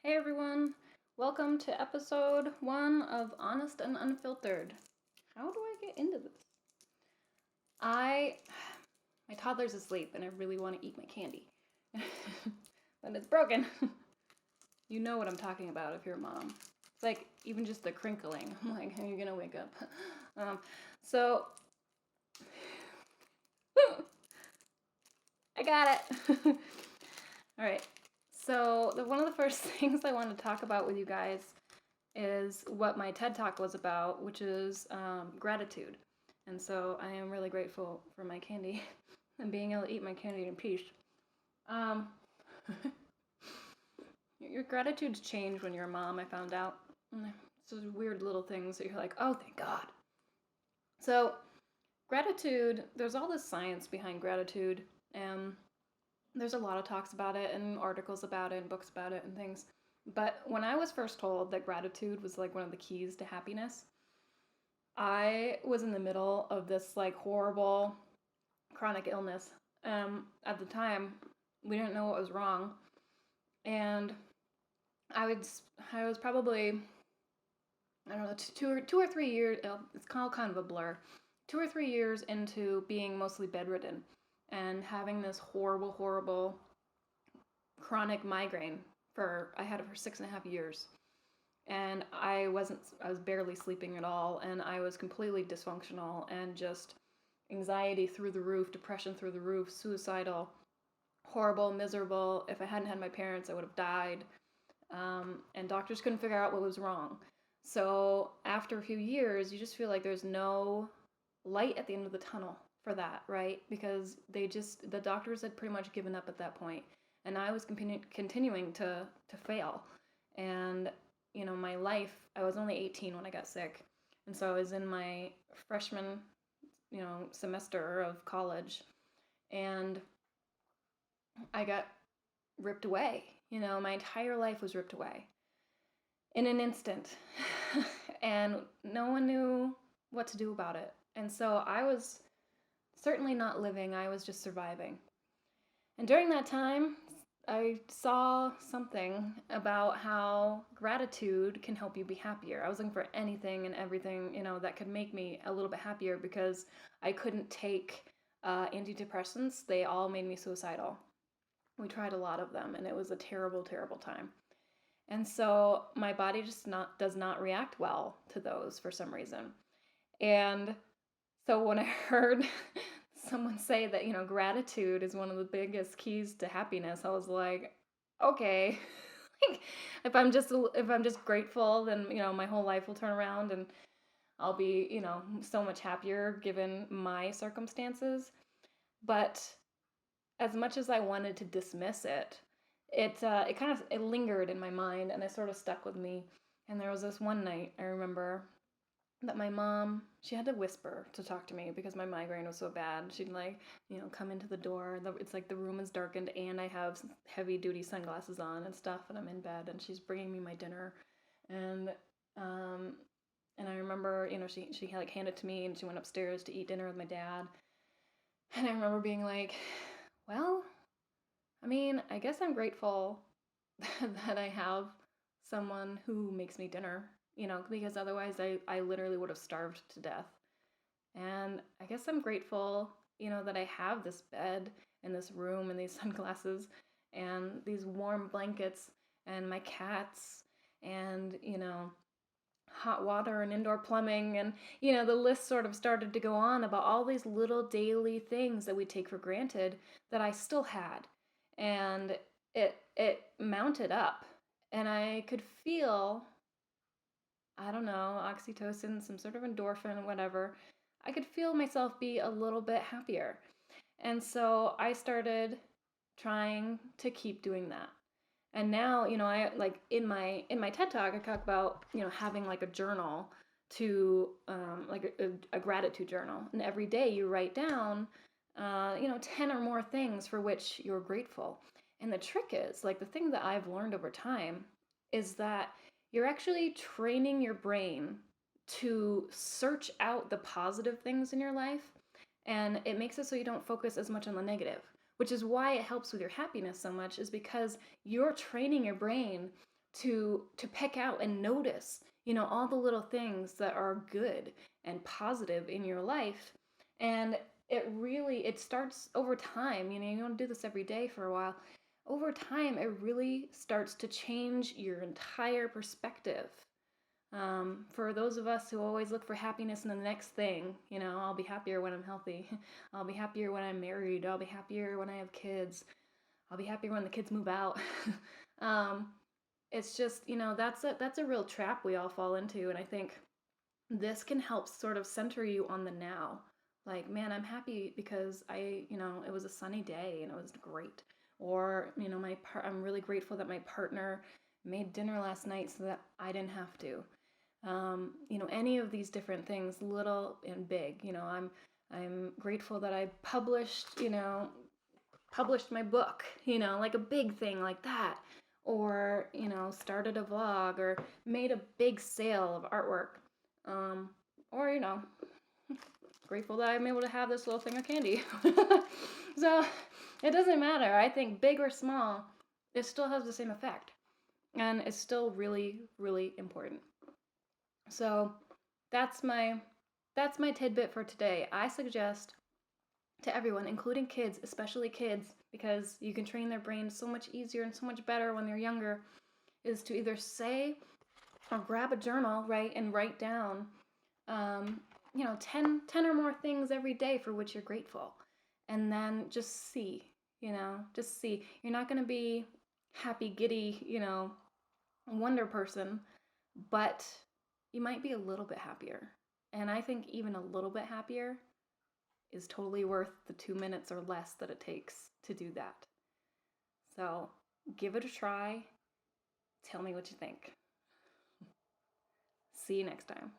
Hey everyone, welcome to episode 1 of Honest and Unfiltered. How do I get into this? I my toddler's asleep and I really want to eat my candy. But it's broken. You know what I'm talking about if you're a mom. It's like even just the crinkling. I'm like, are you gonna wake up? So I got it. All right. So one of the first things I want to talk about with you guys is what my TED Talk was about, which is gratitude. And so I am really grateful for my candy and being able to eat my candy in peace. Um, your gratitudes change when you're a mom, I found out. It's those weird little things that you're like, oh, thank God. So, gratitude, there's all this science behind gratitude, and there's a lot of talks about it and articles about it and books about it and things. But when I was first told that gratitude was like one of the keys to happiness, I was in the middle of this like horrible chronic illness. At the time, we didn't know what was wrong, and I was probably, I don't know, 2 or 3 years. It's kind of a blur. 2 or 3 years into being mostly bedridden and having this horrible, horrible chronic migraine I had it for 6.5 years. And I was barely sleeping at all, and I was completely dysfunctional and just anxiety through the roof, depression through the roof, suicidal, horrible, miserable. If I hadn't had my parents, I would have died. And doctors couldn't figure out what was wrong. So after a few years, you just feel like there's no light at the end of the tunnel for that, right? Because the doctors had pretty much given up at that point, and I was continuing to fail. And my life, I was only 18 when I got sick, and so I was in my freshman semester of college, and I got ripped away. My entire life was ripped away in an instant. And no one knew what to do about it. And so I was certainly not living, I was just surviving. And during that time, I saw something about how gratitude can help you be happier. I was looking for anything and everything, that could make me a little bit happier because I couldn't take antidepressants. They all made me suicidal. We tried a lot of them, and it was a terrible, terrible time. And so my body just does not react well to those for some reason. And so when I heard someone say that, gratitude is one of the biggest keys to happiness, I was like, okay. Like, if I'm just grateful, then, my whole life will turn around and I'll be, so much happier given my circumstances. But as much as I wanted to dismiss it, it kind of it lingered in my mind and it sort of stuck with me. And there was this one night I remember that my mom, she had to whisper to talk to me because my migraine was so bad. She'd like, come into the door. It's like the room is darkened and I have heavy duty sunglasses on and stuff, and I'm in bed and she's bringing me my dinner, and um, and I remember, she like handed it to me and she went upstairs to eat dinner with my dad, and I remember being like, well, I mean, I guess I'm grateful that I have someone who makes me dinner, because otherwise I literally would have starved to death. And I guess I'm grateful, that I have this bed and this room and these sunglasses and these warm blankets and my cats and, hot water and indoor plumbing. And, the list sort of started to go on about all these little daily things that we take for granted that I still had. And it mounted up, and I could feel, I don't know, oxytocin, some sort of endorphin, whatever. I could feel myself be a little bit happier. And so I started trying to keep doing that. And now, I like in my TED Talk, I talk about, having like a journal to like a gratitude journal. And every day you write down 10 or more things for which you're grateful. And the trick is, like, the thing that I've learned over time is that you're actually training your brain to search out the positive things in your life. And it makes it so you don't focus as much on the negative, which is why it helps with your happiness so much, is because you're training your brain to pick out and notice, all the little things that are good and positive in your life. And it starts over time. You don't do this every day for a while. Over time, it really starts to change your entire perspective. For those of us who always look for happiness in the next thing, I'll be happier when I'm healthy. I'll be happier when I'm married. I'll be happier when I have kids. I'll be happier when the kids move out. um, it's just, that's a real trap we all fall into. And I think this can help sort of center you on the now. Like, man, I'm happy because it was a sunny day and it was great. Or, I'm really grateful that my partner made dinner last night so that I didn't have to. Any of these different things, little and big. I'm grateful that I published my book, like a big thing like that. Or, started a vlog or made a big sale of artwork. Or, grateful that I'm able to have this little thing of candy. So it doesn't matter. I think big or small, it still has the same effect. And it's still really, really important. So that's my tidbit for today. I suggest to everyone, including kids, especially kids, because you can train their brains so much easier and so much better when they're younger, is to either say or grab a journal, right, and write down, 10 or more things every day for which you're grateful. And then just see, just see. You're not going to be happy, giddy, wonder person, but you might be a little bit happier. And I think even a little bit happier is totally worth the 2 minutes or less that it takes to do that. So give it a try. Tell me what you think. See you next time.